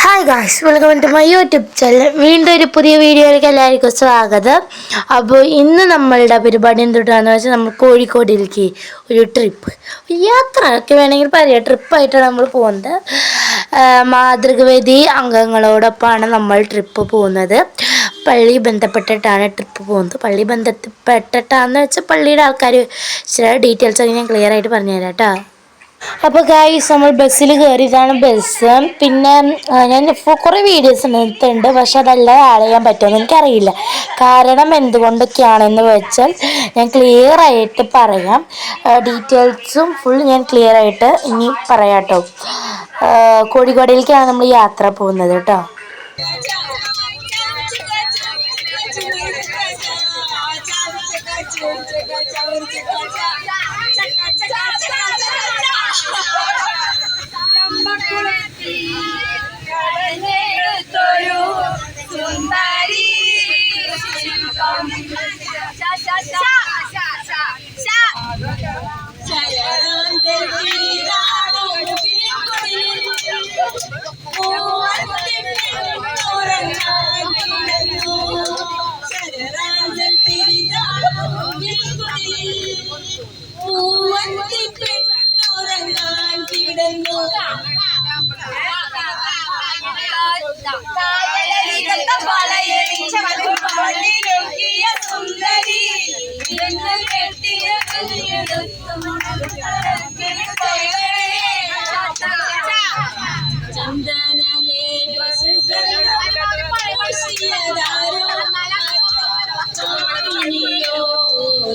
Hi guys, welcome to my YouTube channel. വീണ്ടും ഒരു പുതിയ വീഡിയോയിലേക്ക് എല്ലാവർക്കും സ്വാഗതം. അപ്പോൾ ഇന്ന് നമ്മളുടെ പരിപാടി എന്തുട്ടാന്ന് വെച്ചാൽ നമ്മൾ കോഴിക്കോടിലേക്ക് ഒരു ട്രിപ്പ്, യാത്ര ഒക്കെ വേണമെങ്കിൽ പറയാം. ട്രിപ്പായിട്ടാണ് നമ്മൾ പോകുന്നത്. മാതൃകവേദി അംഗങ്ങളോടൊപ്പമാണ് നമ്മൾ ട്രിപ്പ് പോകുന്നത്. പള്ളി ബന്ധപ്പെട്ടിട്ടാണ് ട്രിപ്പ് പോകുന്നത്. പള്ളി ബന്ധപ്പെട്ടിട്ടാന്ന് വെച്ചാൽ പള്ളിയുടെ ആൾക്കാർ ചില ഡീറ്റെയിൽസ് ഞാൻ ക്ലിയർ ആയിട്ട് പറഞ്ഞുതരാം കേട്ടോ. അപ്പോൾ ഗായ്സ്, നമ്മൾ ബസ്സിൽ കയറിയതാണ് ബസ്. പിന്നെ ഞാൻ കുറേ വീഡിയോസ് എടുത്തിട്ടുണ്ട്, പക്ഷെ അതെല്ലാം ആഡ് ചെയ്യാൻ പറ്റുമെന്ന് എനിക്കറിയില്ല. കാരണം എന്തുകൊണ്ടൊക്കെയാണെന്ന് വെച്ചാൽ ഞാൻ ക്ലിയർ ആയിട്ട് പറയാം. ഡീറ്റെയിൽസും ഫുൾ ഞാൻ ക്ലിയർ ആയിട്ട് ഇനി പറയാം കേട്ടോ. കോഴിക്കോടിലേക്കാണ് നമ്മൾ യാത്ര പോകുന്നത് കേട്ടോ.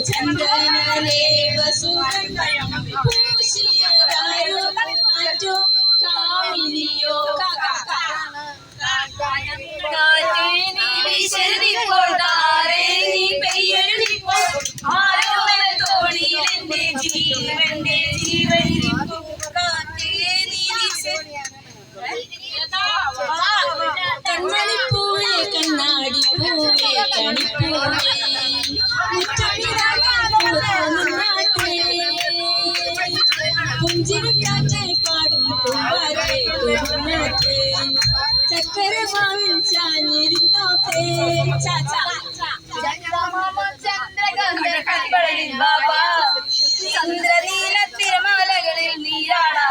ചന്ദനലേ വസുഗന്ധം പൂശിയതാരോ കാറ്റോ കാമിനിയോ കാറ്റേ നീ വീശരിപ്പോൾ താരേ നീ പെയ്യരുതിപ്പോൾ ആരോ തോണിയിലെന്റെ ജീവന്റെ ജീവനിരിപ്പോ കാറ്റേ നീ കണ്ണടിപ്പൂവേ കണ്ണാടിപ്പൂവേ കണിപ്പൂവേ പുഞ്ചിരിക്കാറ്റെ പാടും പൂവാറ്റേ പൂവാറ്റേ ചക്കര മാവിൽ ചാഞ്ഞിരുന്നോട്ടേ ചന്ദ്രനീല തിരമാലകളിൽ നീരാടാ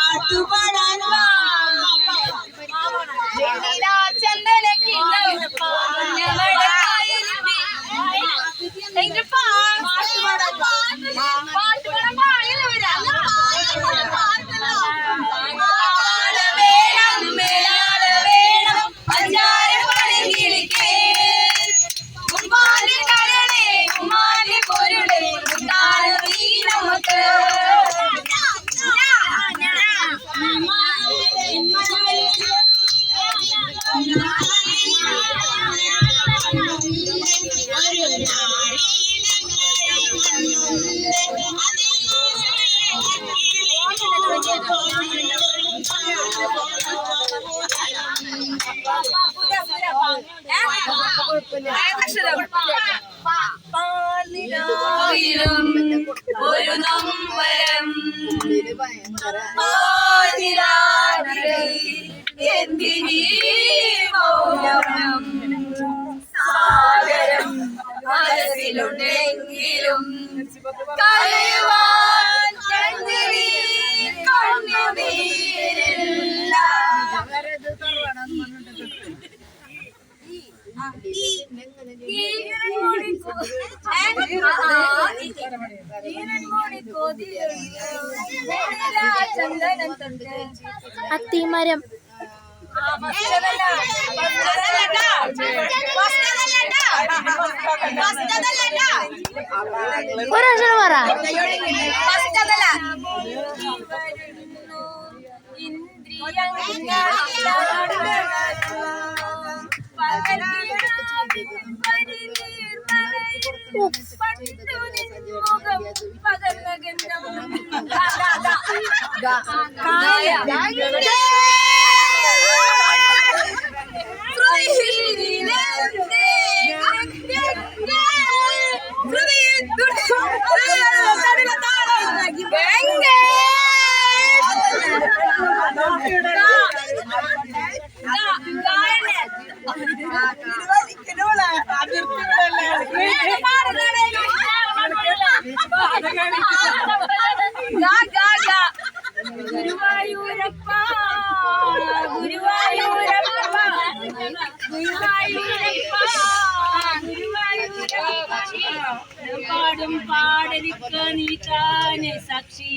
പാട്ടുപാടാൻ ഒരു നമ്പരം എന്തിനീ മൗനം സാഗരം മനസ്സിലുണ്ടെങ്കിലും കരയുവാൻ കണ്ണുനീരില്ല. അത്തിമരം ഒരക്ഷരം പറ. ഇന്ദ്രിയ പണ്ടു നിൻമുഖം പകർന്ന ഗന്ധം ഗുരുവായൂരപ്പ ഗുരുവായൂരപ്പ ഗുരുവായൂരപ്പ ഗുരുവായൂരപ്പ പാടും പാടലിക്ക നീറ്റാനെ സാക്ഷി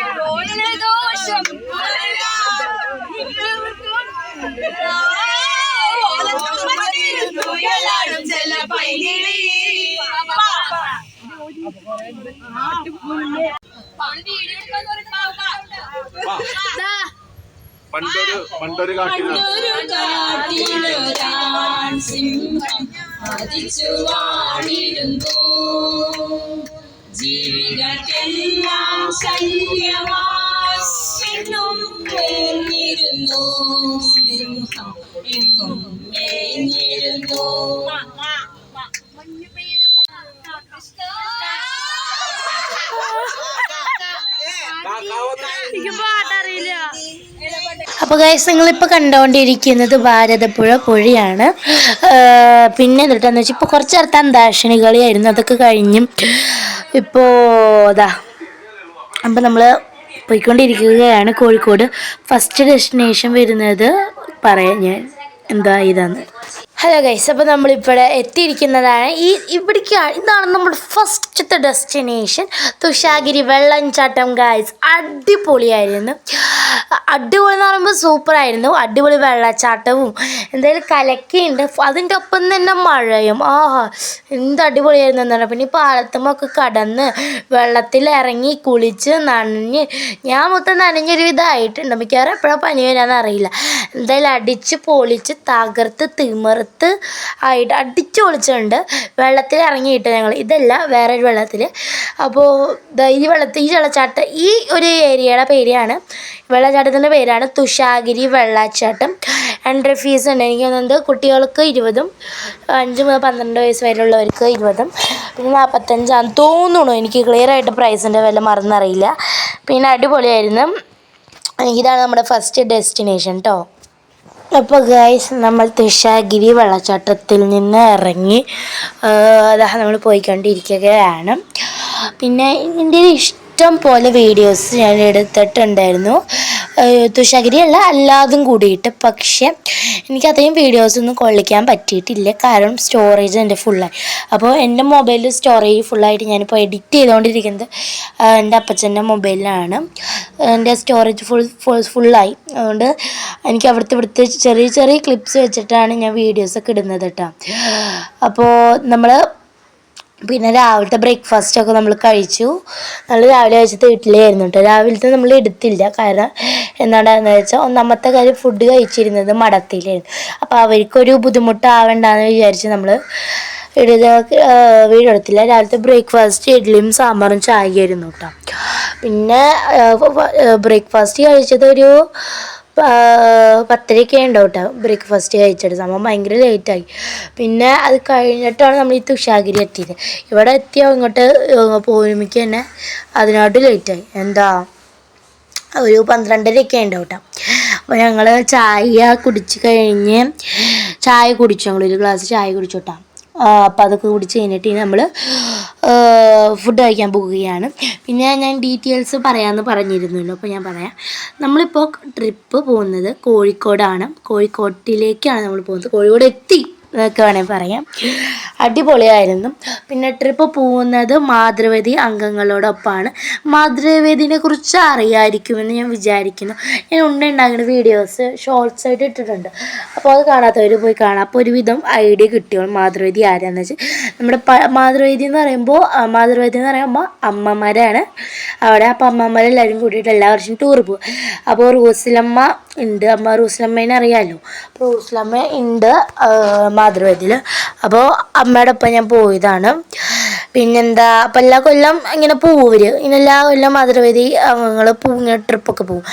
പാടടി ദോഷം ചില പൈകിളി പണ്ടൊരു കാട്ടിലാണ് ജീവികൾക്കെല്ലാം ശല്യമായിരുന്നു സിംഹം എങ്ങും മേഞ്ഞിരുന്നു അപ്പോൾ ഗൈസ് നിങ്ങളിപ്പോൾ കണ്ടുകൊണ്ടിരിക്കുന്നത് ഭാരതപ്പുഴ പുഴയാണ്. പിന്നെ എന്നിട്ടെന്ന് വെച്ചാൽ ഇപ്പോൾ കുറച്ച് നേരത്തെ അന്താക്ഷരി കളിയായിരുന്നു, അതൊക്കെ കഴിഞ്ഞും ഇപ്പോൾ അതാ അപ്പോൾ നമ്മൾ പോയിക്കൊണ്ടിരിക്കുകയാണ് കോഴിക്കോട്. ഫസ്റ്റ് ഡെസ്റ്റിനേഷൻ വരുന്നത് പറയാം ഞാൻ എന്താ ഇതാണ്. ഹലോ ഗൈസ്, അപ്പോൾ നമ്മളിപ്പോൾ എത്തിയിരിക്കുന്നതാണ് ഇതാണ് നമ്മുടെ ഫസ്റ്റത്തെ ഡെസ്റ്റിനേഷൻ തുഷാഗിരി വെള്ളച്ചാട്ടം. ഗൈസ് അടിപൊളിയായിരുന്നു. അടിപൊളി എന്ന് പറയുമ്പോൾ സൂപ്പറായിരുന്നു. അടിപൊളി വെള്ളച്ചാട്ടവും എന്തായാലും കലക്കിയുണ്ട്. അതിൻ്റെ ഒപ്പം തന്നെ മഴയും എന്ത് അടിപൊളിയായിരുന്നു എന്ന് പറഞ്ഞാൽ പിന്നെ ഈ പാലത്തുമൊക്കെ കടന്ന് വെള്ളത്തിൽ ഇറങ്ങി കുളിച്ച് നനഞ്ഞ് ഞാൻ മൊത്തം നനഞ്ഞൊരു ഇതായിട്ടുണ്ട്. മിക്കവാറും എപ്പോഴാണ് പനി വരാമെന്ന് അറിയില്ല. എന്തായാലും അടിച്ച് പൊളിച്ച് തകർത്ത് തിമർത്ത് ആയിട്ട് അടിച്ച് പൊളിച്ചിട്ടുണ്ട്. വെള്ളത്തിൽ ഇറങ്ങിയിട്ട് ഞങ്ങൾ ഇതല്ല വേറൊരു വെള്ളത്തിൽ. അപ്പോൾ ഈ വെള്ളച്ചാട്ടം ഈ ഒരു ഏരിയയുടെ പേരാണ് വെള്ളച്ചാട്ടത്തിൻ്റെ പേരാണ് തുഷാഗിരി വെള്ളച്ചാട്ടം. എൻട്രി ഫീസ് ഉണ്ട്. എനിക്ക് തോന്നുന്നത് കുട്ടികൾക്ക് 20, 5 മുതൽ 12 വയസ്സ് വരെയുള്ളവർക്ക് 20, പിന്നെ 45 തോന്നുന്നു. എനിക്ക് ക്ലിയർ ആയിട്ട് പ്രൈസിൻ്റെ വില മറന്നറിയില്ല. പിന്നെ അടിപൊളിയായിരുന്നു. ഇതാണ് നമ്മുടെ ഫസ്റ്റ് ഡെസ്റ്റിനേഷൻ കേട്ടോ. അപ്പോൾ ഗൈസ് നമ്മൾ തുഷാഗിരി വെള്ളച്ചാട്ടത്തിൽ നിന്ന് ഇറങ്ങി നമ്മൾ പോയിക്കൊണ്ടിരിക്കുകയാണ്. പിന്നെ എൻ്റെ ഇഷ്ടം പോലെ വീഡിയോസ് ഞാൻ എടുത്തിട്ടുണ്ടായിരുന്നു, തുഷാഗിരി അല്ലാതും കൂടിയിട്ട്. പക്ഷേ എനിക്കധികം വീഡിയോസൊന്നും കൊള്ളിക്കാൻ പറ്റിയിട്ടില്ല, കാരണം സ്റ്റോറേജ് എൻ്റെ ഫുള്ളായി. അപ്പോൾ എൻ്റെ മൊബൈലിൽ സ്റ്റോറേജ് ഫുള്ളായിട്ട് ഞാനിപ്പോൾ എഡിറ്റ് ചെയ്തുകൊണ്ടിരിക്കുന്നത് എൻ്റെ അപ്പച്ചൻ്റെ മൊബൈലിലാണ്. എൻ്റെ സ്റ്റോറേജ് ഫുള്ളായി. അതുകൊണ്ട് എനിക്ക് ഇവിടുത്തെ ചെറിയ ക്ലിപ്സ് വെച്ചിട്ടാണ് ഞാൻ വീഡിയോസൊക്കെ ഇടുന്നത് കേട്ടോ. അപ്പോൾ നമ്മൾ പിന്നെ രാവിലത്തെ ബ്രേക്ക്ഫാസ്റ്റൊക്കെ നമ്മൾ കഴിച്ചു. നമ്മൾ രാവിലെ കഴിച്ചത് വീട്ടിലായിരുന്നു കേട്ടോ. രാവിലത്തെ നമ്മൾ എടുത്തില്ല, കാരണം എന്താണെന്ന് വെച്ചാൽ ഒന്നാമത്തെ കാര്യം ഫുഡ് കഴിച്ചിരുന്നത് മഠത്തിലായിരുന്നു. അപ്പോൾ അവർക്കൊരു ബുദ്ധിമുട്ടാവണ്ടെന്ന് വിചാരിച്ച് നമ്മൾ വീഡിയോ എടുത്തില്ല. രാവിലത്തെ ബ്രേക്ക്ഫാസ്റ്റ് ഇഡ്ഡലിയും സാമ്പാറും ചായയായിരുന്നു കേട്ടോ. പിന്നെ ബ്രേക്ക്ഫാസ്റ്റ് കഴിച്ചത് ഒരു 10:30 ഉണ്ടാവും കേട്ടോ. ബ്രേക്ക്ഫാസ്റ്റ് കഴിച്ചിട്ട് സംഭവം ഭയങ്കര ലേറ്റായി. പിന്നെ അത് കഴിഞ്ഞിട്ടാണ് നമ്മൾ ഈ തുഷാഗിരി എത്തിയത്. ഇവിടെ എത്തിയോ ഇങ്ങോട്ട് പോരുമിക്ക് തന്നെ അതിനായിട്ട് ലേറ്റായി. ഒരു 12:30 ഉണ്ടാവും കേട്ടോ. അപ്പോൾ ഞങ്ങൾ ചായ കുടിച്ച് കഴിഞ്ഞ് ഞങ്ങളൊരു ഗ്ലാസ് ചായ കുടിച്ചു കേട്ടോ. അപ്പോൾ അതൊക്കെ കുടിച്ച് കഴിഞ്ഞിട്ട് നമ്മൾ ഫുഡ് കഴിക്കാൻ പോവുകയാണ്. പിന്നെ ഞാൻ ഡീറ്റെയിൽസ് പറയാമെന്ന് പറഞ്ഞിരുന്നല്ലോ. അപ്പോൾ ഞാൻ പറയാം. നമ്മളിപ്പോൾ ട്രിപ്പ് പോകുന്നത് കോഴിക്കോടാണ്. കോഴിക്കോട്ടിലേക്കാണ് നമ്മൾ പോകുന്നത്. കോഴിക്കോട് എത്തി എന്നൊക്കെ വേണമെങ്കിൽ പറയാം. അടിപൊളിയായിരുന്നു. പിന്നെ ട്രിപ്പ് പോകുന്നത് മാതൃവേദി അംഗങ്ങളോടൊപ്പമാണ്. മാതൃവേദിനെ കുറിച്ച് അറിയാമായിരിക്കുമെന്ന് ഞാൻ വിചാരിക്കുന്നു. ഞാൻ ഉണ്ടാക്കുന്ന വീഡിയോസ് ഷോർട്സ് ആയിട്ട് ഇട്ടിട്ടുണ്ട്. അപ്പോൾ അത് കാണാത്തവർ പോയി കാണാം. അപ്പോൾ ഒരുവിധം ഐഡിയ കിട്ടിയോളും മാതൃവേദി ആരാന്ന് വെച്ചാൽ. നമ്മുടെ മാതൃവേദി എന്ന് പറയുമ്പോൾ അമ്മമാരാണ് അവിടെ. അപ്പോൾ അമ്മമാരെല്ലാവരും കൂടിയിട്ട് എല്ലാ വർഷവും ടൂർ പോകും. അപ്പോൾ റൂസിലമ്മ ഉണ്ട്. റൂസിലമ്മേനെ അറിയാമല്ലോ. അപ്പോൾ റൂസിലമ്മ ഉണ്ട് മാതൃവേദിയിൽ. അപ്പോൾ അമ്മയുടെ ഒപ്പം ഞാൻ പോയതാണ്. പിന്നെന്താ, അപ്പം എല്ലാ കൊല്ലം ഇങ്ങനെ പോവും എല്ലാ കൊല്ലം മാതൃവേദി ഞങ്ങൾ ഇങ്ങനെ ട്രിപ്പൊക്കെ പോവും.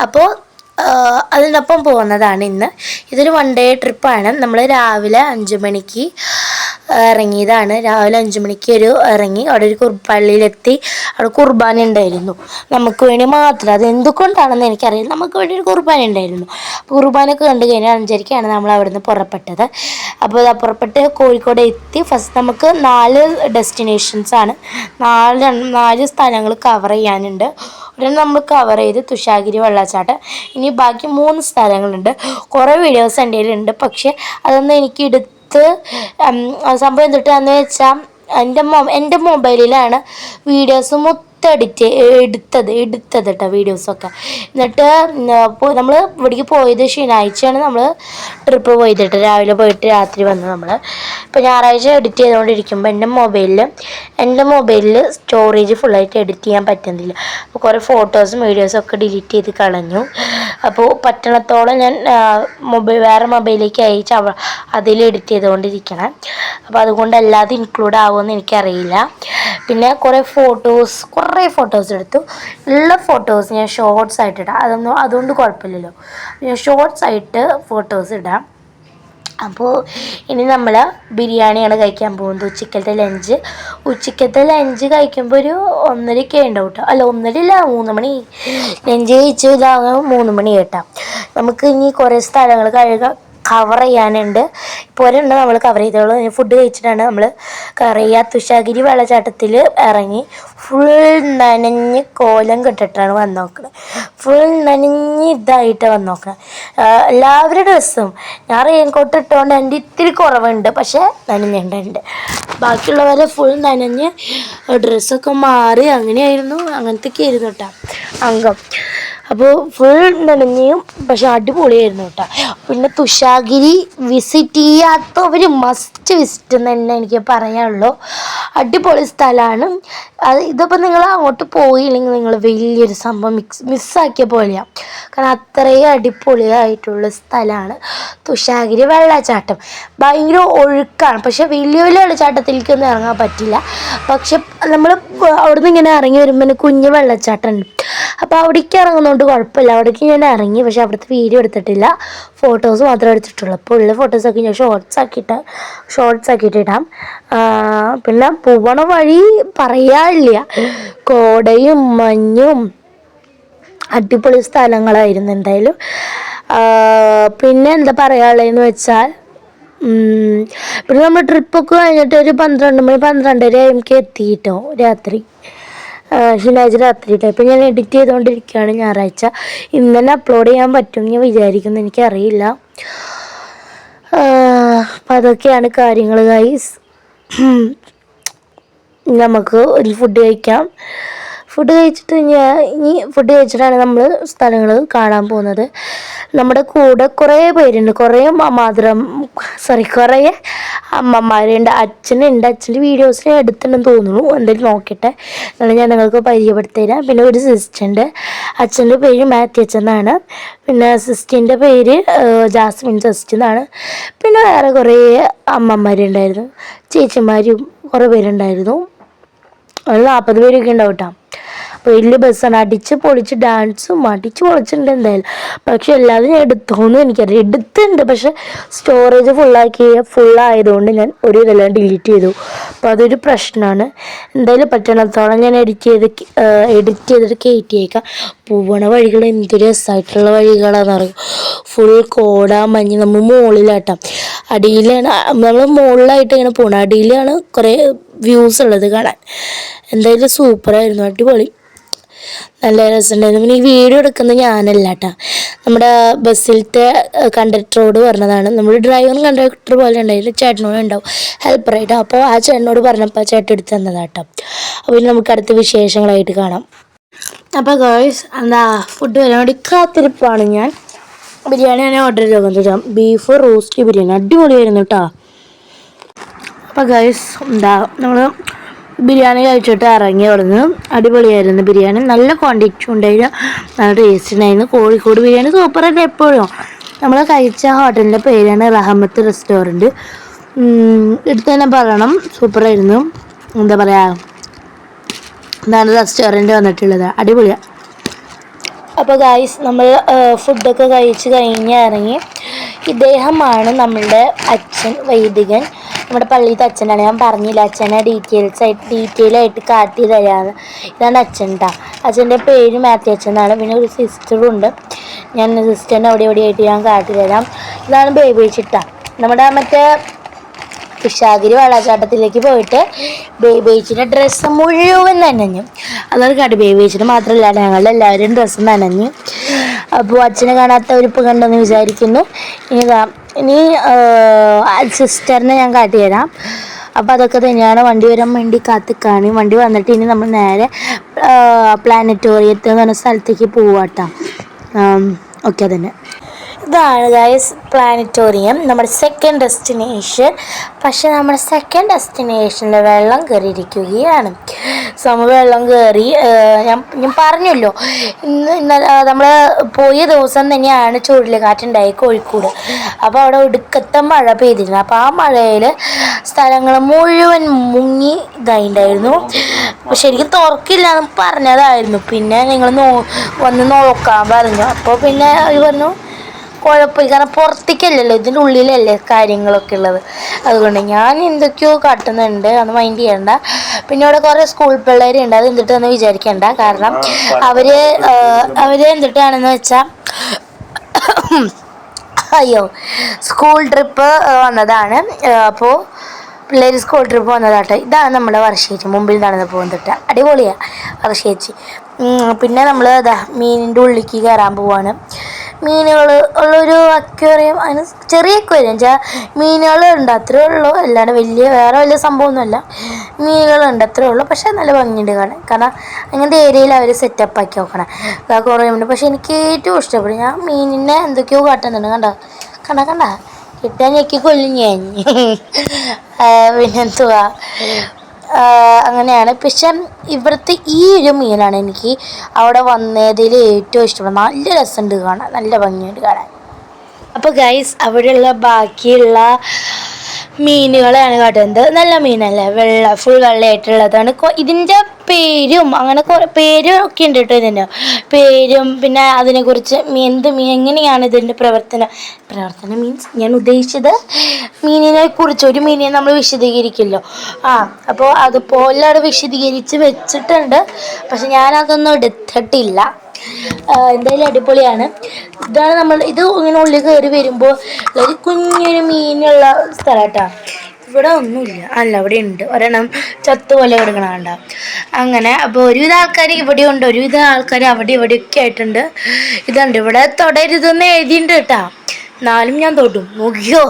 അപ്പോൾ അതിനൊപ്പം പോകുന്നതാണ് ഇന്ന്. ഇതൊരു 1 ഡേ ട്രിപ്പാണ്. നമ്മൾ രാവിലെ 5 മണിക്ക് ഇറങ്ങിയതാണ്. രാവിലെ 5 മണിക്ക് ഇറങ്ങി അവിടെ ഒരു പള്ളിയിലെത്തി. അവിടെ കുർബാന ഉണ്ടായിരുന്നു നമുക്ക് വേണ്ടി മാത്രം. അത് എന്തുകൊണ്ടാണെന്ന് എനിക്കറിയില്ല. നമുക്ക് വേണ്ടി ഒരു കുർബാന ഉണ്ടായിരുന്നു. കുർബാനൊക്കെ കണ്ടു കഴിഞ്ഞാൽ 5:30 നമ്മൾ അവിടെ നിന്ന് പുറപ്പെട്ടത്. അപ്പോൾ പുറപ്പെട്ട് കോഴിക്കോട് എത്തി. ഫസ്റ്റ് നമുക്ക് 4 ഡെസ്റ്റിനേഷൻസാണ്. 4 സ്ഥലങ്ങൾ കവർ ചെയ്യാനുണ്ട്. ഉടനെ നമ്മൾ കവർ ചെയ്ത് തുഷാഗിരി വെള്ളച്ചാട്ടം. ഇനി ബാക്കി 3 സ്ഥലങ്ങളുണ്ട്. കുറേ വീഡിയോസ് എൻ്റെ കയ്യിലുണ്ട്. പക്ഷെ അതൊന്നും എനിക്ക് സംഭവം എന്തിട്ടാന്ന് വെച്ചാൽ എൻ്റെ മൊബൈലിലാണ് വീഡിയോസ് മൊത്തം എടുത്തത് കേട്ടോ വീഡിയോസൊക്കെ. എന്നിട്ട് നമ്മൾ ഇവിടേക്ക് പോയത് ശനിയാഴ്ചയാണ് നമ്മൾ ട്രിപ്പ് പോയിട്ട്. രാവിലെ പോയിട്ട് രാത്രി വന്നു നമ്മൾ. ഇപ്പോൾ ഞായറാഴ്ച എഡിറ്റ് ചെയ്തുകൊണ്ടിരിക്കുമ്പോൾ എൻ്റെ മൊബൈലിൽ സ്റ്റോറേജ് ഫുള്ളായിട്ട് എഡിറ്റ് ചെയ്യാൻ പറ്റുന്നില്ല. അപ്പോൾ കുറേ ഫോട്ടോസും വീഡിയോസും ഒക്കെ ഡിലീറ്റ് ചെയ്ത് കളഞ്ഞു. അപ്പോൾ പറ്റണത്തോളം ഞാൻ വേറെ മൊബൈലിലേക്ക് അയച്ച് അതിൽ എഡിറ്റ് ചെയ്തുകൊണ്ടിരിക്കണം. അപ്പോൾ അതുകൊണ്ട് അല്ലാതെ ഇൻക്ലൂഡ് ആവുമെന്ന് എനിക്കറിയില്ല. പിന്നെ കുറേ ഫോട്ടോസ് എടുത്തു. എല്ലാ ഫോട്ടോസ് ഞാൻ ഷോർട്സ് ആയിട്ട് ഇടാം. അതുകൊണ്ട് കുഴപ്പമില്ലല്ലോ. ഞാൻ ഷോർട്സ് ആയിട്ട് ഫോട്ടോസ് ഇടാം. അപ്പോൾ ഇനി നമ്മൾ ബിരിയാണിയാണ് കഴിക്കാൻ പോകുന്നത്. ഉച്ചക്കത്തെ ലഞ്ച് കഴിക്കുമ്പോൾ ഒരു 1:30 ഉണ്ടാവും കേട്ടോ. അല്ല 1:30 3 മണി. ലഞ്ച് കഴിച്ച് ഇതാകുമ്പോൾ 3 മണി കേട്ടോ. നമുക്ക് ഇനി കുറേ സ്ഥലങ്ങൾ കവർ ചെയ്യാനുണ്ട്. ഇപ്പോൾ ഒരെണ്ണം നമ്മൾ കവർ ചെയ്തോളൂ. ഫുഡ് കഴിച്ചിട്ടാണ് നമ്മൾ കവർ ചെയ്യുക. തുഷാഗിരി വെള്ളച്ചാട്ടത്തിൽ ഇറങ്ങി ഫുൾ നനഞ്ഞ് കോലം കെട്ടിട്ടാണ് വന്ന് നോക്കുന്നത്. ഫുൾ നനഞ്ഞ് ഇതായിട്ട് വന്ന് നോക്കുന്നത്. എല്ലാവരുടെ ഡ്രസ്സും ഞാൻ റെയിൻകോട്ട് ഇട്ടുകൊണ്ട് എൻ്റെ ഇത്തിരി കുറവുണ്ട്. പക്ഷേ നനഞ്ഞിട്ടുണ്ട്. ബാക്കിയുള്ളവരെ ഫുൾ നനഞ്ഞ് ഡ്രസ്സൊക്കെ മാറി അങ്ങനത്തെയൊക്കെ ആയിരുന്നു കേട്ടോ അംഗം. അപ്പോൾ ഫുൾ നനഞ്ഞും പക്ഷെ അടിപൊളിയായിരുന്നു കേട്ടോ. പിന്നെ തുഷാഗിരി വിസിറ്റ് ചെയ്യാത്തവർ മസ്റ്റ് വിസിറ്റ് എന്ന് തന്നെ എനിക്ക് പറയാനുള്ളൂ. അടിപൊളി സ്ഥലമാണ്. ഇതിപ്പോൾ നിങ്ങൾ അങ്ങോട്ട് പോയില്ലെങ്കിൽ നിങ്ങൾ വലിയൊരു സംഭവം മിസ്സാക്കിയ പോലെയാണ്. കാരണം അത്രയും അടിപൊളിയായിട്ടുള്ള സ്ഥലമാണ് തുഷാഗിരി വെള്ളച്ചാട്ടം. ഭയങ്കര ഒഴുക്കാണ്. പക്ഷെ വലിയ വെള്ളച്ചാട്ടത്തിലേക്കൊന്നും ഇറങ്ങാൻ പറ്റില്ല. പക്ഷെ നമ്മൾ അവിടുന്ന് ഇങ്ങനെ ഇറങ്ങി വരുമ്പോൾ കുഞ്ഞ് വെള്ളച്ചാട്ടം ഉണ്ട്. അപ്പോൾ അവിടേക്ക് ഇറങ്ങുന്നതുകൊണ്ട് കുഴപ്പമില്ല. അവിടേക്ക് ഞാൻ ഇറങ്ങി. പക്ഷെ അവിടുത്തെ വീഡിയോ എടുത്തിട്ടില്ല. ഫോട്ടോസ് മാത്രമേ എടുത്തിട്ടുള്ളൂ. അപ്പോൾ ഉള്ള ഫോട്ടോസൊക്കെ ഞാൻ ഷോർട്സ് ആക്കിയിട്ട് ഇടാം. പിന്നെ പോവണ വഴി പറയാനില്ല. കോടയും മഞ്ഞും അടിപൊളി സ്ഥലങ്ങളായിരുന്നു എന്തായാലും. പിന്നെ എന്താ പറയാനുള്ളതെന്ന് വെച്ചാൽ പിന്നെ നമ്മൾ ട്രിപ്പൊക്കെ കഴിഞ്ഞിട്ട് ഒരു 12:30 എനിക്ക് എത്തിയിട്ടോ രാത്രി. ശനിയാഴ്ച രാത്രിയിട്ടോ. ഇപ്പം ഞാൻ എഡിറ്റ് ചെയ്തുകൊണ്ടിരിക്കുകയാണ്. ഞായറാഴ്ച ഇന്ന് തന്നെ അപ്ലോഡ് ചെയ്യാൻ പറ്റും ഞാൻ വിചാരിക്കുന്നു. എനിക്കറിയില്ല. അപ്പം അതൊക്കെയാണ് കാര്യങ്ങൾ ഗൈസ്. നമുക്ക് ഒരു ഫുഡ് ഫുഡ് കഴിച്ചിട്ട് ഇനി ഫുഡ് കഴിച്ചിട്ടാണ് നമ്മൾ സ്ഥലങ്ങൾ കാണാൻ പോകുന്നത്. നമ്മുടെ കൂടെ കുറേ പേരുണ്ട്, കുറേ കുറേ അമ്മമാരുണ്ട്, അച്ഛനുണ്ട്. അച്ഛൻ്റെ വീഡിയോസിന് എടുത്തിട്ടുണ്ടെന്ന് തോന്നുന്നു, എന്തായാലും നോക്കട്ടെ, എന്നാലും ഞാൻ നിങ്ങൾക്ക് പരിചയപ്പെടുത്തി തരാം. പിന്നെ ഒരു സിസ്റ്റർ ഉണ്ട്, അച്ഛൻ്റെ പേര് മാത്യു അച്ഛൻ എന്നാണ്, പിന്നെ സിസ്റ്ററിൻ്റെ പേര് ജാസ്മിൻ സിസ്റ്റർ എന്നാണ്. പിന്നെ വേറെ കുറേ അമ്മമാരുണ്ടായിരുന്നു, ചേച്ചിമാരും കുറേ പേരുണ്ടായിരുന്നു. ഒരു 40 പേരൊക്കെ ഉണ്ടാവും കേട്ടോ. വലിയ ബസ്സാണ്, അടിച്ച് പൊളിച്ച് ഡാൻസും അടിച്ച് പൊളിച്ചിട്ടുണ്ട് എന്തായാലും. പക്ഷെ എല്ലാവരും ഞാൻ എടുത്തോന്നും എനിക്കറിയാം, എടുത്തുണ്ട്, പക്ഷെ സ്റ്റോറേജ് ഫുള്ളായതുകൊണ്ട് ഞാൻ ഒരു ഇതെല്ലാം ഡിലീറ്റ് ചെയ്തു. അപ്പോൾ അതൊരു പ്രശ്നമാണ്. എന്തായാലും പറ്റണത്തോളം ഞാൻ എഡിറ്റ് ചെയ്തിട്ട് കയറ്റിയേക്കാം. പോവണ വഴികൾ എന്ത് രസമായിട്ടുള്ള വഴികളാണെന്ന് പറയും. ഫുൾ കോട മഞ്ഞ്. നമ്മൾ മുകളിലാട്ടാം, അടിയിലാണ് നമ്മൾ മുകളിലായിട്ട് ഇങ്ങനെ പോകണം, അടിയിലാണ് കുറേ വ്യൂസ് ഉള്ളത് കാണാൻ. എന്തായാലും സൂപ്പറായിരുന്നു, അടിപൊളി, നല്ല രസമുണ്ടായിരുന്നു. പിന്നെ ഈ വീഡിയോ എടുക്കുന്നത് ഞാനല്ല കേട്ടോ, നമ്മുടെ ബസ്സിലത്തെ കണ്ടക്ടറോട് പറഞ്ഞതാണ്. നമ്മൾ ഡ്രൈവറും കണ്ടക്ടർ പോലെ ഉണ്ടായില്ല, ചേട്ടനോട് ഉണ്ടാവും ഹെൽപ്പറായിട്ട്. അപ്പോൾ ആ ചേട്ടനോട് പറഞ്ഞപ്പോൾ ആ ചേട്ടൻ എടുത്ത് തന്നതാട്ടോ. അപ്പോൾ നമുക്ക് അടുത്ത വിശേഷങ്ങളായിട്ട് കാണാം. അപ്പോൾ ഗേൾസ് ഫുഡ് വരാൻ വേണ്ടി കാത്തിരിപ്പാണ് ഞാൻ. ബിരിയാണി ഞാൻ ഓർഡർ ചെയ്തോക്കാം, ബീഫ് റോസ്റ്റ് ബിരിയാണി, അടിപൊളിയായിരുന്നു കേട്ടോ. അപ്പോൾ ഗേൾസ് നമ്മൾ ബിരിയാണി കഴിച്ചിട്ട് ഇറങ്ങി കൊടുന്ന്, അടിപൊളിയായിരുന്നു ബിരിയാണി, നല്ല ക്വാണ്ടിറ്റി ഉണ്ടായിരുന്നു, നല്ല ടേസ്റ്റ് ഉണ്ടായിരുന്നു. കോഴിക്കോട് ബിരിയാണി സൂപ്പറായിട്ട് എപ്പോഴും. നമ്മൾ കഴിച്ച ഹോട്ടലിൻ്റെ പേരാണ് റഹമത്ത് റെസ്റ്റോറൻറ്റ്. എടുത്ത് തന്നെ പറയണം, സൂപ്പറായിരുന്നു. എന്താ പറയുക, ഇതാണ് റെസ്റ്റോറൻറ്റ് വന്നിട്ടുള്ളത്, അടിപൊളിയാണ്. അപ്പോൾ ഗായ്സ് നമ്മൾ ഫുഡൊക്കെ കഴിച്ച് കഴിഞ്ഞ് ഇറങ്ങി. ഇദ്ദേഹമാണ് നമ്മളുടെ അച്ഛൻ വൈദികൻ, നമ്മുടെ പള്ളിയിലത്തെ അച്ഛനാണ്. ഞാൻ പറഞ്ഞില്ല അച്ഛനെ ഡീറ്റെയിൽ ആയിട്ട് കാട്ടി തരാമെന്ന്. ഇതാണ് അച്ഛൻ കേട്ടോ. അച്ഛൻ്റെ പേര് മാത്യു അച്ഛൻ എന്നാണ്. പിന്നെ ഒരു സിസ്റ്ററും ഉണ്ട്, ഞാൻ സിസ്റ്ററിനെ എവിടെയായിട്ട് ഞാൻ കാട്ടി തരാം. ഇതാണ് ബേബി ചിട്ട. നമ്മുടെ മറ്റേ പിഷാഗിരി വെള്ളച്ചാട്ടത്തിലേക്ക് പോയിട്ട് ബേബീച്ചിൻ്റെ ഡ്രസ്സ് മുഴുവൻ നനഞ്ഞു. അതാണ് കാട്ടി, ബേബീച്ചിന് മാത്രമല്ല ഞങ്ങളുടെ എല്ലാവരും ഡ്രസ്സ് നനഞ്ഞു. അപ്പോൾ അച്ഛനെ കാണാത്തവരിപ്പോൾ കണ്ടെന്ന് വിചാരിക്കുന്നു. ഇനി സിസ്റ്ററിനെ ഞാൻ കാട്ടി തരാം. അപ്പോൾ അതൊക്കെ തന്നെയാണ്. വണ്ടി വരാൻ വേണ്ടി കാത്തിക്കാണ്. വണ്ടി വന്നിട്ട് ഇനി നമ്മൾ നേരെ പ്ലാനറ്റോറിയത്തിൽ എന്ന് പറഞ്ഞ സ്ഥലത്തേക്ക് പോവാട്ടോ. ഓക്കെ, തന്നെ ഇതാണ് ഗൈസ് പ്ലാനറ്റോറിയം, നമ്മുടെ സെക്കൻഡ് ഡെസ്റ്റിനേഷൻ. പക്ഷെ നമ്മുടെ സെക്കൻഡ് ഡെസ്റ്റിനേഷനിൽ വെള്ളം കയറിയിരിക്കുകയാണ്. വെള്ളം കയറി, ഞാൻ പറഞ്ഞല്ലോ, ഇന്നലെ നമ്മൾ പോയ ദിവസം തന്നെയാണ് ചുഴലിക്കാറ്റുണ്ടായി കോഴിക്കോട്. അപ്പോൾ അവിടെ ഒടുക്കത്തെ മഴ പെയ്തിരുന്നു. അപ്പോൾ ആ മഴയിൽ സ്ഥലങ്ങൾ മുഴുവൻ മുങ്ങി ഇതായിട്ടുണ്ടായിരുന്നു. ശരിക്കും തുറക്കില്ല എന്ന് പറഞ്ഞതായിരുന്നു. പിന്നെ നിങ്ങൾ വന്ന് നോക്കാൻ പറഞ്ഞു. അപ്പോൾ പിന്നെ അവർ പറഞ്ഞു കുഴപ്പമില്ല, കാരണം പുറത്തേക്കല്ലല്ലോ, ഇതിൻ്റെ ഉള്ളിലല്ലേ കാര്യങ്ങളൊക്കെ ഉള്ളത്. അതുകൊണ്ട് ഞാൻ എന്തൊക്കെയോ കാട്ടുന്നുണ്ട്, അത് മൈൻഡ് ചെയ്യണ്ട. പിന്നെ ഇവിടെ കുറേ സ്കൂൾ പിള്ളേരുണ്ട്, അത് എന്തിട്ടെന്ന് വിചാരിക്കണ്ട. കാരണം അവർ എന്തിട്ടാണെന്ന് വെച്ചാൽ സ്കൂൾ ട്രിപ്പ് വന്നതാണ്. അപ്പോൾ പിള്ളേർ സ്കൂൾ ട്രിപ്പ് വന്നതാട്ടെ. ഇതാണ് നമ്മുടെ വർഷേച്ചി, മുമ്പിൽ നടന്ന് പോകുന്നിട്ട്, അടിപൊളിയാണ് വർഷേച്ചി. പിന്നെ നമ്മൾ മീനിൻ്റെ ഉള്ളിലേക്ക് കയറാൻ പോവാണ്. മീനുകൾ ഉള്ളൊരു അക്വേറിയം, അതിന് ചെറിയ അക്വേറിയം വെച്ചാൽ മീനുകളുണ്ട്, അത്രേ ഉള്ളൂ. അല്ലാണ്ട് വേറെ വലിയ സംഭവമൊന്നുമല്ല, മീനുകളുണ്ട് അത്രേ ഉള്ളൂ. പക്ഷേ നല്ല ഭംഗിയുണ്ട് കാണാൻ, കാരണം അങ്ങനത്തെ ഏരിയയിൽ അവർ സെറ്റപ്പ് ആക്കി നോക്കണം. കുറേ ഉണ്ട്. പക്ഷെ എനിക്ക് ഏറ്റവും ഇഷ്ടപ്പെടും, ഞാൻ മീനിനെ എന്തൊക്കെയോ കാട്ടുന്നുണ്ട്. കണ്ട കിട്ടാൻ ഞെക്കി കൊല്ലും ഞാൻ. പിന്നെന്തുവാ, അങ്ങനെയാണ്. പക്ഷെ ഇവിടുത്തെ ഈ ഒരു മീനാണ് എനിക്ക് അവിടെ വന്നതിൽ ഏറ്റവും ഇഷ്ടപ്പെടുന്നത്. നല്ല രസമുണ്ട് കാണാൻ, നല്ല ഭംഗിയുണ്ട് കാണാൻ. അപ്പോൾ ഗൈസ് അവിടെയുള്ള ബാക്കിയുള്ള മീനുകളെയാണ് കാട്ടുന്നത്. നല്ല മീനല്ലേ, ഫുൾ വെള്ളയായിട്ടുള്ളതാണ്. ഇതിൻ്റെ പേരും അങ്ങനെ കുറേ പേരൊക്കെ ഉണ്ട് കേട്ടോ. ഇതിൻ്റെ പേരും പിന്നെ അതിനെക്കുറിച്ച് എങ്ങനെയാണ് ഇതിൻ്റെ പ്രവർത്തനം മീൻസ് ഞാൻ ഉദ്ദേശിച്ചത് മീനിനെ കുറിച്ച്. ഒരു മീനിനെ നമ്മൾ വിശദീകരിക്കുമല്ലോ, അപ്പോൾ അതുപോലെ അവിടെ വിശദീകരിച്ച് വെച്ചിട്ടുണ്ട്. പക്ഷെ ഞാനതൊന്നും എടുത്തിട്ടില്ല. എന്തായാലും അടിപൊളിയാണ്. ഇതാണ് ഇത് ഇങ്ങനെ ഉള്ളിൽ കയറി വരുമ്പോൾ ഒരു കുഞ്ഞൊരു മീനുള്ള സ്ഥലം കേട്ടോ. ഇവിടെ ഒന്നുമില്ല, ഇവിടെ ഉണ്ട് ഒരെണ്ണം ചത്തുപോലെ കിടക്കണ. അങ്ങനെ അപ്പോൾ ഒരുവിധ ആൾക്കാർ ഇവിടെ ഉണ്ട്, ഒരുവിധ ആൾക്കാർ അവിടെ ഇവിടെയൊക്കെ ആയിട്ടുണ്ട്. ഇതുണ്ട്, ഇവിടെ തൊടരുതെന്ന് എഴുതിയിട്ടുണ്ട് കേട്ടോ. എന്നാലും ഞാൻ തൊടും, നോക്കിയോ,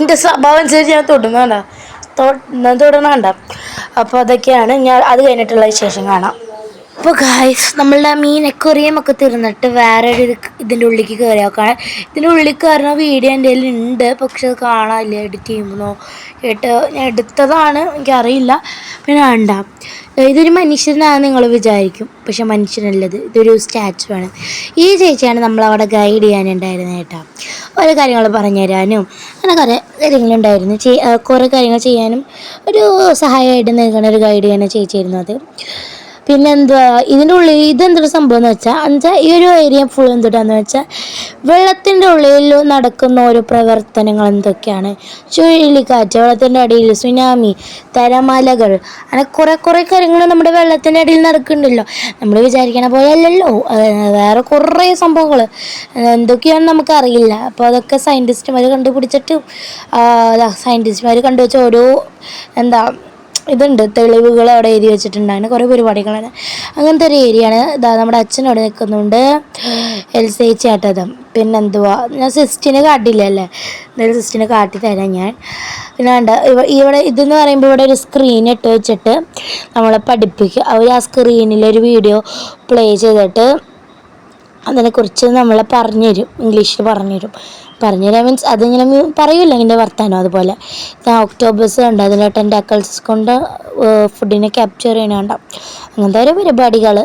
എൻ്റെ സ്വഭാവം അനുസരിച്ച് ഞാൻ തൊടണ കണ്ട. അപ്പോൾ അതൊക്കെയാണ്. ഞാൻ അത് കഴിഞ്ഞിട്ടുള്ള വിശേഷം കാണാം. അപ്പോൾ ഗായ്സ് നമ്മളുടെ മീൻ അക്വേറിയം ഒക്കെ തീർന്നിട്ട് വേറെ ഒരു ഇതിൻ്റെ ഉള്ളിലേക്ക് കയറി നോക്കുകയാണ്. ഇതിൻ്റെ ഉള്ളിൽ കയറുന്ന വീഡിയോ എൻ്റെ കയ്യിൽ ഉണ്ട്, പക്ഷെ അത് കാണാനില്ല. എഡിറ്റ് ചെയ്യുമ്പോൾ ഞാൻ എടുത്തതാണ്, എനിക്കറിയില്ല. പിന്നെ വേണ്ട, ഇതൊരു മനുഷ്യനാണെന്ന് നിങ്ങൾ വിചാരിക്കും, പക്ഷെ മനുഷ്യനല്ലത്, ഇതൊരു സ്റ്റാച്ചു ആണ്. ഈ ചേച്ചിയാണ് നമ്മളവിടെ ഗൈഡ് ചെയ്യാനുണ്ടായിരുന്നത് കേട്ടോ. ഓരോ കാര്യങ്ങൾ പറഞ്ഞു തരാനും അങ്ങനെ കുറേ കാര്യങ്ങളുണ്ടായിരുന്നു. കുറേ കാര്യങ്ങൾ ചെയ്യാനും ഒരു സഹായമായിട്ട് നൽകുന്ന ഒരു ഗൈഡ് ചെയ്യാൻ ചേച്ചിയായിരുന്നു അത്. പിന്നെ എന്തുവാ ഇതിൻ്റെ ഉള്ളിൽ ഇതെന്തൊരു സംഭവം എന്ന് വെച്ചാൽ ഈ ഒരു ഏരിയ ഫുൾ എന്തുട്ടാന്ന് വെച്ചാൽ വെള്ളത്തിൻ്റെ ഉള്ളിൽ നടക്കുന്ന ഓരോ പ്രവർത്തനങ്ങൾ എന്തൊക്കെയാണ്. ചുഴലിക്കാറ്റ്, വെള്ളത്തിൻ്റെ അടിയിൽ സുനാമി, തിരമാലകൾ, അങ്ങനെ കുറേ കാര്യങ്ങൾ നമ്മുടെ വെള്ളത്തിൻ്റെ അടിയിൽ നടക്കുന്നുണ്ടല്ലോ. നമ്മൾ വിചാരിക്കണ പോലെ അല്ലല്ലോ, വേറെ കുറേ സംഭവങ്ങൾ എന്തൊക്കെയാണെന്ന് നമുക്കറിയില്ല. അപ്പോൾ അതൊക്കെ സയൻറ്റിസ്റ്റുമാർ കണ്ടുപിടിച്ചിട്ട് സയൻറ്റിസ്റ്റുമാർ കണ്ടുവച്ച ഓരോ ഇതുണ്ട്, തെളിവുകൾ അവിടെ എഴുതി വെച്ചിട്ടുണ്ട്. കുറേ പരിപാടികളാണ്. അങ്ങനത്തെ ഒരു ഏരിയയാണ്. ഇതാ നമ്മുടെ അച്ഛനവിടെ നിൽക്കുന്നുണ്ട്, എൽസേച്ചി ആട്ടത്. പിന്നെന്തുവാ, ഞാൻ സിസ്റ്റിനെ കാട്ടില്ലല്ലേ, എന്തായാലും സിസ്റ്റിനെ കാട്ടി തരാം ഞാൻ. പിന്നെ വേണ്ട, ഇവിടെ ഇതെന്ന് പറയുമ്പോൾ ഇവിടെ ഒരു സ്ക്രീൻ ഇട്ട് വെച്ചിട്ട് നമ്മളെ പഠിപ്പിക്കുക. അവർ ആ സ്ക്രീനിലൊരു വീഡിയോ പ്ലേ ചെയ്തിട്ട് അതിനെക്കുറിച്ച് നമ്മളെ പറഞ്ഞുതരും, ഇംഗ്ലീഷിൽ പറഞ്ഞുതരാം മീൻസ് അതിങ്ങനെ പറയൂല ഇങ്ങനെ വർത്താനം. അതുപോലെ ഒക്ടോബസ് ഉണ്ട്, അതിലെ ടെൻറ്റാക്കിൾസ് കൊണ്ട് ഫുഡിനെ ക്യാപ്ചർ ചെയ്യണുണ്ടാവും. അങ്ങനത്തെ ഓരോ പരിപാടികൾ.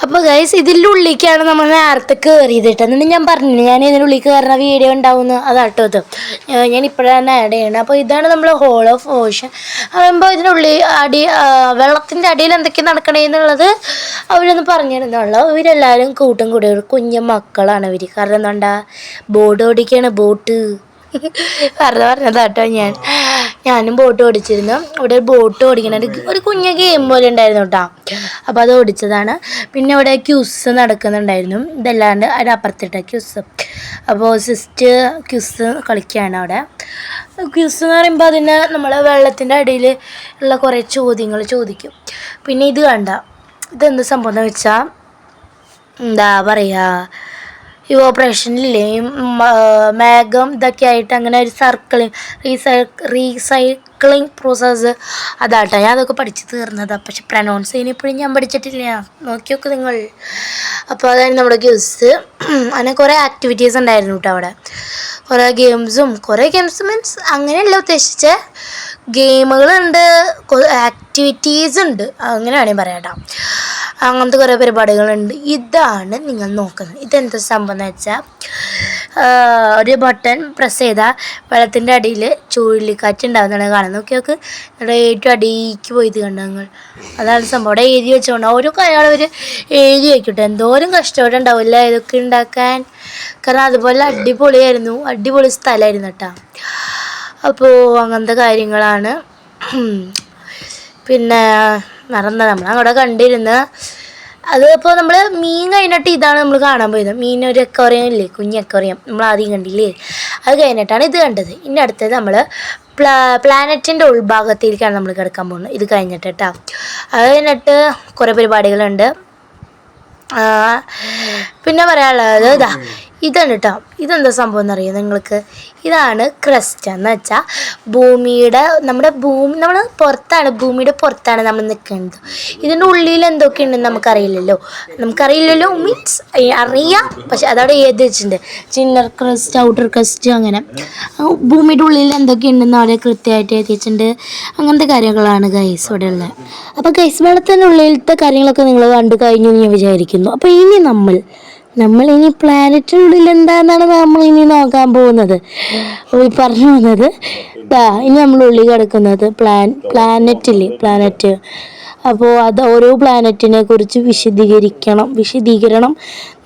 അപ്പോൾ ഗൈസ് ഇതിൻ്റെ ഉള്ളിലേക്കാണ് നമ്മൾ നേരത്തെ കയറിയത് കേട്ടോ. എന്നിട്ട് ഞാൻ പറഞ്ഞു ഞാൻ ഇതിനുള്ളിൽ കയറുന്ന വീഡിയോ ഉണ്ടാവുമെന്ന്. അതാട്ടോ ഇത് ഞാൻ ഇപ്പോഴാണ് ആഡ് ചെയ്യണത്. അപ്പോൾ ഇതാണ് നമ്മൾ ഹോൾ ഓഫ് ഓഷൻ. പറയുമ്പോൾ ഇതിനുള്ളിൽ വെള്ളത്തിൻ്റെ അടിയിൽ എന്തൊക്കെയാണ് നടക്കണേന്നുള്ളത് അവരൊന്ന് പറഞ്ഞിരുന്നുള്ളൂ. ഇവരെല്ലാവരും കൂട്ടും കൂടി കുഞ്ഞു മക്കളാണ് ഇവർ. കാരണം എന്താ, ബോട്ട് ഓടിക്കുകയാണ്, ബോട്ട് പറഞ്ഞതാട്ടോ. ഞാനും ബോട്ട് ഓടിച്ചിരുന്നു. ഇവിടെ ഒരു ബോട്ട് ഓടിക്കണ ഒരു കുഞ്ഞു ഗെയിം പോലെ ഉണ്ടായിരുന്നു കേട്ടോ. അപ്പോൾ അത് ഓടിച്ചതാണ്. പിന്നെ ഇവിടെ ക്യൂസ് നടക്കുന്നുണ്ടായിരുന്നു. ഇതല്ലാണ്ട് അതിനപ്പുറത്തിട്ട ക്യൂസ്. അപ്പോൾ സിസ്റ്റ് ക്യൂസ് കളിക്കുകയാണ് അവിടെ. ക്യൂസ് എന്ന് പറയുമ്പോൾ അതിന് നമ്മൾ വെള്ളത്തിൻ്റെ അടിയിൽ ഉള്ള കുറേ ചോദ്യങ്ങൾ ചോദിക്കും. പിന്നെ ഇത് കണ്ട, ഇതെന്ത് സംഭവം എന്ന് വെച്ചാൽ എന്താ പറയുക, ഈ ഓപ്പറേഷനില്ലേ മേഘം ഇതൊക്കെ ആയിട്ട് അങ്ങനെ ഒരു റീസൈക്ലിങ് പ്രോസസ്സ് അതാട്ടോ. ഞാൻ അതൊക്കെ പഠിച്ച് തീർന്നതാണ്, പക്ഷെ പ്രൊനൗൺസ് ചെയ്യുന്നപ്പോഴും ഞാൻ പഠിച്ചിട്ടില്ല. നോക്കി നോക്ക് നിങ്ങൾ. അപ്പോൾ അതായത് നമ്മുടെ ക്യൂസ്. അങ്ങനെ കുറേ ആക്ടിവിറ്റീസ് ഉണ്ടായിരുന്നു കേട്ടോ അവിടെ. കുറേ ഗെയിംസ് മീൻസ് അങ്ങനെയല്ല ഉദ്ദേശിച്ച ഗെയിമുകളുണ്ട്, ആക്ടിവിറ്റീസ് ഉണ്ട്, അങ്ങനെ വേണമെങ്കിൽ പറയാം കേട്ടോ. അങ്ങനത്തെ കുറേ പരിപാടികളുണ്ട്. ഇതാണ് നിങ്ങൾ നോക്കുന്നത്. ഇതെന്താ സംഭവം എന്ന് വെച്ചാൽ ഒരു ബട്ടൺ പ്രസ് ചെയ്താൽ വെള്ളത്തിൻ്റെ അടിയിൽ ചുഴലിക്കാറ്റ് ഉണ്ടാകുന്നതാണ് കാണുന്നത്. നോക്കി ഇവിടെ ഏറ്റവും അടിയിലേക്ക് പോയത് കണ്ടു നിങ്ങൾ. അതാണ് സംഭവം. അവിടെ എഴുതി വെച്ചുകൊണ്ട് ഓരോ കാര്യങ്ങൾ അവർ എഴുതി വയ്ക്കട്ടെ. എന്തോരം കഷ്ടപ്പാട് ഉണ്ടാവില്ല ഇതൊക്കെ ഉണ്ടാക്കാൻ. കാരണം അതുപോലെ അടിപൊളി സ്ഥലമായിരുന്നു കേട്ടോ. അപ്പോൾ അങ്ങനത്തെ കാര്യങ്ങളാണ്. പിന്നെ നമ്മളവിടെ കണ്ടിരുന്ന് അതിപ്പോൾ നമ്മൾ മീൻ കഴിഞ്ഞിട്ട് ഇതാണ് നമ്മൾ കാണാൻ പോയത്. മീനൊരു അക്വേറിയം ഇല്ലേ, കുഞ്ഞ് അക്വേറിയം നമ്മൾ ആദ്യം കണ്ടില്ലേ, അത് കഴിഞ്ഞിട്ടാണ് ഇത് കണ്ടത്. ഇനി അടുത്തത് നമ്മൾ പ്ലാനറ്റിൻ്റെ ഉൾഭാഗത്തേക്കാണ് നമ്മൾ കിടക്കാൻ പോകുന്നത്. ഇത് കഴിഞ്ഞിട്ട് കേട്ടോ. അത് കഴിഞ്ഞിട്ട് കുറേ പരിപാടികളുണ്ട്. പിന്നെ പറയാനുള്ളത് ഇതാണ് കേട്ടോ. ഇതെന്താ സംഭവം എന്നറിയാം നിങ്ങൾക്ക്? ഇതാണ് ക്രസ്റ്റ് എന്ന് വെച്ചാൽ നമ്മൾ ഭൂമിയുടെ പുറത്താണ് നമ്മൾ നിൽക്കുന്നത്. ഇതിൻ്റെ ഉള്ളിൽ എന്തൊക്കെയുണ്ടെന്ന് നമുക്കറിയില്ലല്ലോ മീൻസ് അറിയാം, പക്ഷെ അതവിടെ എഴുതി വെച്ചിട്ടുണ്ട്. ഇന്നർ ക്രസ്റ്റ്, ഔട്ടർ ക്രസ്റ്റ്, അങ്ങനെ ഭൂമിയുടെ ഉള്ളിൽ എന്തൊക്കെയുണ്ടെന്ന് അവിടെ കൃത്യമായിട്ട് എഴുതി വെച്ചിട്ടുണ്ട്. അങ്ങനത്തെ കാര്യങ്ങളാണ് ഗൈസ് ഇവിടെ ഉള്ളത്. അപ്പോൾ ഗൈസ് വെള്ളത്തിൻ്റെ ഉള്ളിലത്തെ കാര്യങ്ങളൊക്കെ നിങ്ങൾ കണ്ടു കഴിഞ്ഞു എന്ന് ഞാൻ വിചാരിക്കുന്നു. അപ്പോൾ ഇനി നമ്മളിനി പ്ലാനറ്റിനുള്ളിൽ എന്താണെന്നാണ് നമ്മളിനി നോക്കാൻ പോകുന്നത്. പറഞ്ഞു പോകുന്നത് ഇനി നമ്മൾ ഉള്ളിൽ കിടക്കുന്നത് പ്ലാനറ്റ്. അപ്പോൾ അത് ഓരോ പ്ലാനറ്റിനെ കുറിച്ച് വിശദീകരണം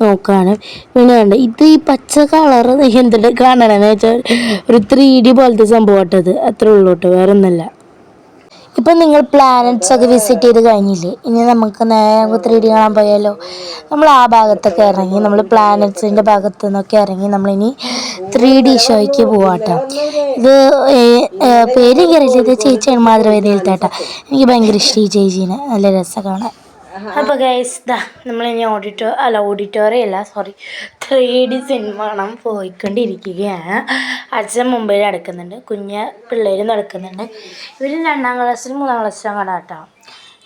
നോക്കുകയാണ്. പിന്നെ വേണ്ട ഇത് ഈ പച്ച കളറ് എന്തിട്ട് കാണണമെന്ന് വെച്ചാൽ ഒരു 3D പോലത്തെ സംഭവം കേട്ടത്. അത്രേ ഉള്ളൂ കേട്ടോ, വേറെ ഒന്നല്ല. ഇപ്പം നിങ്ങൾ പ്ലാനറ്റ്സ് ഒക്കെ വിസിറ്റ് ചെയ്ത് കഴിഞ്ഞില്ലേ, ഇനി നമുക്ക് നേരെ 3D കാണാൻ പോയാലോ. നമ്മൾ ആ ഭാഗത്തൊക്കെ ഇറങ്ങി, നമ്മൾ പ്ലാനറ്റ്സിൻ്റെ ഭാഗത്തു നിന്നൊക്കെ ഇറങ്ങി നമ്മളിനി 3D ഷോയ്ക്ക് പോവാട്ടോ. ഇത് പേര് കയറിയില്ല, ഇത് ചേച്ചിയാണ് മാതൃവേദിയിലത്തേട്ടാ. എനിക്ക് ഭയങ്കര ഇഷ്ടം ഈ ചേച്ചീനെ, നല്ല രസം കാണാൻ. അപ്പോൾ ഗൈസ് നമ്മളിനി ഓഡിറ്റോറിയം 3D സിനിമ കാണാൻ പോയിക്കൊണ്ടിരിക്കുകയാണ്. അച്ഛൻ മുമ്പിൽ നടക്കുന്നുണ്ട്, കുഞ്ഞ് പിള്ളേർ നടക്കുന്നുണ്ട്. ഇവർ 2ാം ക്ലാസ്സിലും 3ാം ക്ലാസ്സിലും കാണാം കേട്ടോ.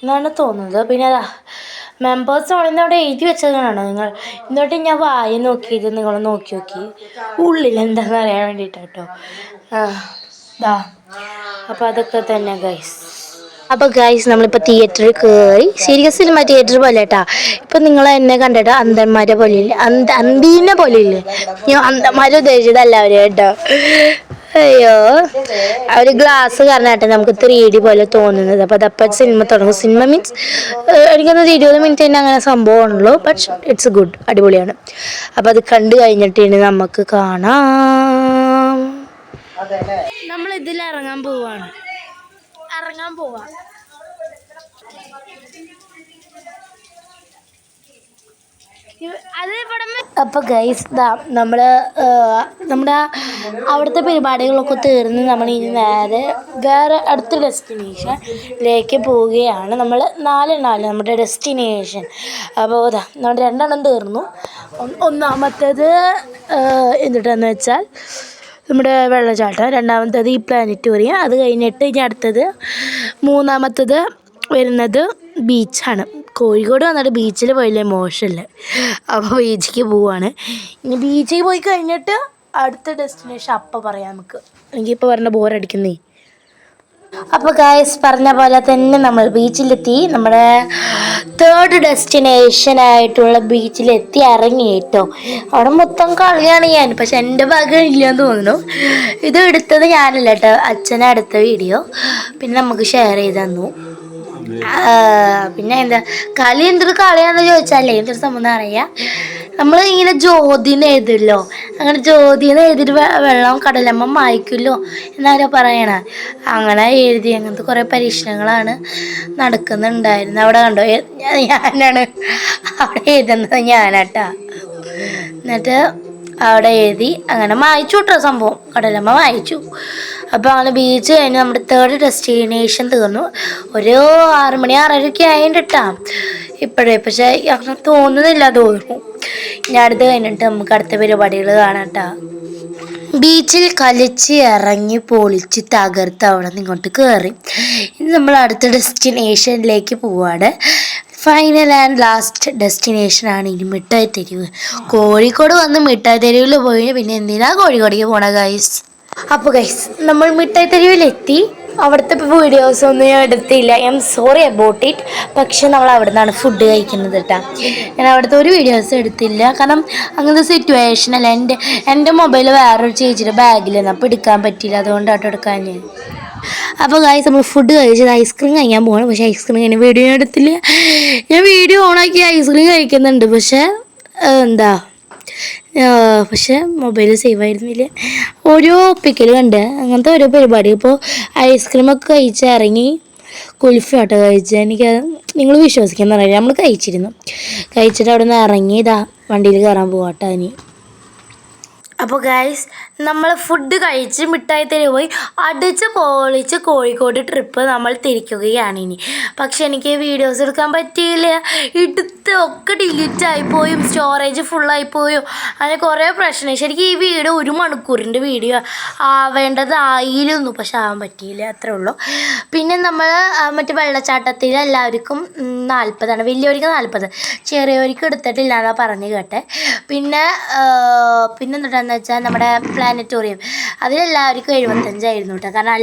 എന്നാണ് തോന്നുന്നത്. പിന്നെ അതാ മെമ്പേഴ്സ് ഓണെന്ന് അവിടെ എഴുതി വെച്ചതാണ് നിങ്ങൾ. എന്നിട്ട് ഞാൻ വായി നോക്കിയത് നിങ്ങൾ നോക്കി ഉള്ളിൽ എന്താണെന്ന് അറിയാൻ വേണ്ടിയിട്ടാണ് കേട്ടോ. ഇതാ അപ്പോൾ അതൊക്കെ തന്നെ ഗൈസ്. അപ്പോൾ ഗൈസ് നമ്മളിപ്പോൾ തിയേറ്ററിൽ കയറി. സീരിയസ് സിനിമ തിയേറ്റർ പോലെ കേട്ടാ. ഇപ്പം നിങ്ങൾ എന്നെ കണ്ടിട്ട് അന്ധന്മാരെ പോലെ ഇല്ലേ, അന്തീനെ പോലെ ഇല്ലേ, ഞാൻ അന്ധന്മാരെ ഉദ്ദേശിച്ചതല്ല അവർ കേട്ടോ. അയ്യോ, അവർ ഗ്ലാസ് കാരണമായിട്ട് നമുക്ക് 3D പോലെ തോന്നുന്നത്. അപ്പോൾ അതപ്പോൾ സിനിമ തുടങ്ങും. സിനിമ മീൻസ് എനിക്കൊന്ന് 20 മിനിറ്റ് തന്നെ അങ്ങനെ സംഭവമാണല്ലോ. ബട്ട് ഇറ്റ്സ് ഗുഡ്, അടിപൊളിയാണ്. അപ്പോൾ അത് കണ്ടു കഴിഞ്ഞിട്ട് നമുക്ക് കാണാം. നമ്മൾ ഇതിൽ ഇറങ്ങാൻ പോവാ. അപ്പോൾ ഗൈസ് നമ്മുടെ അവിടുത്തെ പരിപാടികളൊക്കെ തീർന്ന് നമ്മൾ ഇനി നേരെ വേറെ അടുത്ത ഡെസ്റ്റിനേഷനിലേക്ക് പോവുകയാണ്. നമ്മൾ 4 നമ്മുടെ ഡെസ്റ്റിനേഷൻ. അപ്പോൾ നമ്മുടെ 2 തീർന്നു. ഒന്നാമത്തേത് എന്നിട്ടെന്ന് വെച്ചാൽ നമ്മുടെ വെള്ളച്ചാട്ടം, രണ്ടാമത്തേത് ഈ പ്ലാനറ്റോറിയം. അത് കഴിഞ്ഞിട്ട് ഇനി അടുത്തത് മൂന്നാമത്തേത് വരുന്നത് ബീച്ചാണ്. കോഴിക്കോട് വന്നിട്ട് ബീച്ചിൽ പോയില്ലേ മോശമല്ലേ. അപ്പോൾ ബീച്ചിലേക്ക് പോവാണ്. ഇനി ബീച്ചിൽ പോയി കഴിഞ്ഞിട്ട് അടുത്ത ഡെസ്റ്റിനേഷൻ അപ്പം പറയാം നമുക്ക്. എനിക്കിപ്പോൾ പറഞ്ഞ ബോറടിക്കുന്നേ. അപ്പോൾ ഗൈസ് പറഞ്ഞ പോലെ തന്നെ നമ്മൾ ബീച്ചിലെത്തി. നമ്മുടെ 3rd ഡെസ്റ്റിനേഷനായിട്ടുള്ള ബീച്ചിലെത്തി ഇറങ്ങി കേട്ടോ. അവിടെ മൊത്തം കളിയാണ് ഞാൻ. പക്ഷെ എൻ്റെ ഭാഗം ഇല്ലയെന്ന് തോന്നുന്നു. ഇത് എടുത്തത് ഞാനല്ല കേട്ടോ, അച്ഛനെ അടുത്ത വീഡിയോ പിന്നെ നമുക്ക് ഷെയർ ചെയ്ത് തന്നു. പിന്നെ എന്താ കളി എന്തൊരു കളിയാണെന്ന് ചോദിച്ചാലേ എന്തൊരു സംഭവം അറിയാം. നമ്മൾ ഇങ്ങനെ ജ്യോതിന്ന് എഴുതല്ലോ, അങ്ങനെ ജ്യോതിന്ന് എഴുതിയിട്ട് വെള്ളം കടലമ്മ മായ്ക്കുമല്ലോ എന്നാരോ പറയണ. അങ്ങനെ എഴുതി അങ്ങനത്തെ കുറേ പരീക്ഷണങ്ങളാണ് നടക്കുന്നുണ്ടായിരുന്നത്. അവിടെ കണ്ടോ, ഞാനാണ് അവിടെ എഴുതുന്നത്, ഞാനാട്ടാ. എന്നിട്ട് അവിടെ എഴുതി അങ്ങനെ മായ്ച്ചു കേട്ടോ സംഭവം, കടലമ്മ മായ്ച്ചു. അപ്പോൾ അങ്ങനെ ബീച്ച് കഴിഞ്ഞ് നമ്മുടെ 3rd ഡെസ്റ്റിനേഷൻ തീർന്നു. ഒരു 6 മണി 6:30 ആയിട്ടാ ഇപ്പോഴേ. പക്ഷേ അങ്ങനെ തോന്നുന്നില്ല, തോന്നുന്നു. ഇനി അടുത്ത് കഴിഞ്ഞിട്ട് നമുക്ക് അടുത്ത പരിപാടികൾ കാണാം കേട്ടോ. ബീച്ചിൽ കളിച്ച് ഇറങ്ങി പൊളിച്ച് തകർത്ത് അവിടെ നിന്ന് ഇങ്ങോട്ട് കയറി. ഇനി നമ്മൾ അടുത്ത ഡെസ്റ്റിനേഷനിലേക്ക് പോവാണ്. ഫൈനൽ ആൻഡ് ലാസ്റ്റ് ഡെസ്റ്റിനേഷനാണ് ഇനി മിഠായി തെരുവ്. കോഴിക്കോട് വന്ന് മിഠായി തെരുവിൽ പോയി പിന്നെ എന്തിനാ കോഴിക്കോടേക്ക് പോണ ഗൈസ്. അപ്പോൾ ഗൈസ് നമ്മൾ മിഠായി തെരുവിലെത്തി. അവിടുത്തെ വീഡിയോസൊന്നും ഞാൻ എടുത്തില്ല, I am sorry about it. പക്ഷെ നമ്മൾ അവിടെ നിന്നാണ് ഫുഡ് കഴിക്കുന്നത് കേട്ടോ. ഞാൻ അവിടുത്തെ ഒരു വീഡിയോസും എടുത്തില്ല, കാരണം അങ്ങനത്തെ സിറ്റുവേഷൻ അല്ല. എൻ്റെ മൊബൈൽ വേറൊരു ചേച്ചിയുടെ ബാഗിലാണ്, അപ്പോൾ എടുക്കാൻ പറ്റിയില്ല, അതുകൊണ്ടാട്ടോ എടുക്കാൻ ഞാൻ. അപ്പോൾ ഗൈസ് നമ്മൾ ഫുഡ് കഴിച്ചത് ഐസ്ക്രീം കഴിക്കാൻ പോകണം. പക്ഷേ ഐസ്ക്രീം കഴിഞ്ഞ വീഡിയോ എടുത്തില്ല. ഞാൻ വീഡിയോ ഓണാക്കി ഐസ്ക്രീം കഴിക്കുന്നുണ്ട്, പക്ഷേ പക്ഷെ മൊബൈൽ സേവ് ആയിരുന്നില്ല. ഓരോ ഒപ്പിക്കൽ കണ്ട് അങ്ങനത്തെ ഓരോ പരിപാടി. ഇപ്പോൾ ഐസ്ക്രീമൊക്കെ കഴിച്ചിറങ്ങി കുൽഫി ആട്ടോ കഴിച്ചത്. എനിക്കത് നിങ്ങൾ വിശ്വസിക്കാൻ അറിയില്ല. നമ്മൾ കഴിച്ചിട്ട് അവിടെ നിന്ന് ഇറങ്ങി വണ്ടിയിൽ കയറാൻ പോവാട്ടോ ഇനി. അപ്പോൾ ഗൈസ് നമ്മൾ ഫുഡ് കഴിച്ച് മിഠായി തെരുവ് പോയി അടിച്ച് പൊളിച്ച് കോഴിക്കോട് ട്രിപ്പ് നമ്മൾ തിരിക്കുകയാണ് ഇനി. പക്ഷെ എനിക്ക് വീഡിയോസ് എടുക്കാൻ പറ്റിയില്ല, ഒക്കെ ഡിലീറ്റ് ആയിപ്പോയും സ്റ്റോറേജ് ഫുള്ളായിപ്പോയും അങ്ങനെ കുറേ പ്രശ്നം. ശരിക്കും ഈ വീഡിയോ 1 മണിക്കൂറിൻ്റെ വീഡിയോ ആവേണ്ടതായിരുന്നു, പക്ഷെ ആവാൻ പറ്റിയില്ല, അത്രേ ഉള്ളൂ. പിന്നെ നമ്മൾ മറ്റേ വെള്ളച്ചാട്ടത്തിൽ എല്ലാവർക്കും 40, വലിയവർക്ക് 40, ചെറിയവർക്ക് എടുത്തിട്ടില്ല എന്നാണ് പറഞ്ഞു കേട്ടെ. പിന്നെ എന്താണെന്ന് വെച്ചാൽ നമ്മുടെ പ്ലാനറ്റോറിയം അതിലെല്ലാവർക്കും 75 ആയിരുന്നു കേട്ടോ. കാരണം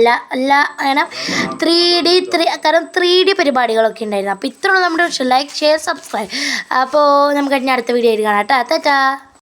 അങ്ങനെ 3D പരിപാടികളൊക്കെ ഉണ്ടായിരുന്നു. അപ്പോൾ ഇത്രയുള്ള നമ്മുടെ ലൈക്ക്, ഷെയർ, സബ്സ്ക്രൈബ്. അപ്പോൾ നമുക്ക് അടുത്ത വീഡിയോ ആയിട്ട് കാണാം കേട്ടോ. ടാറ്റാ.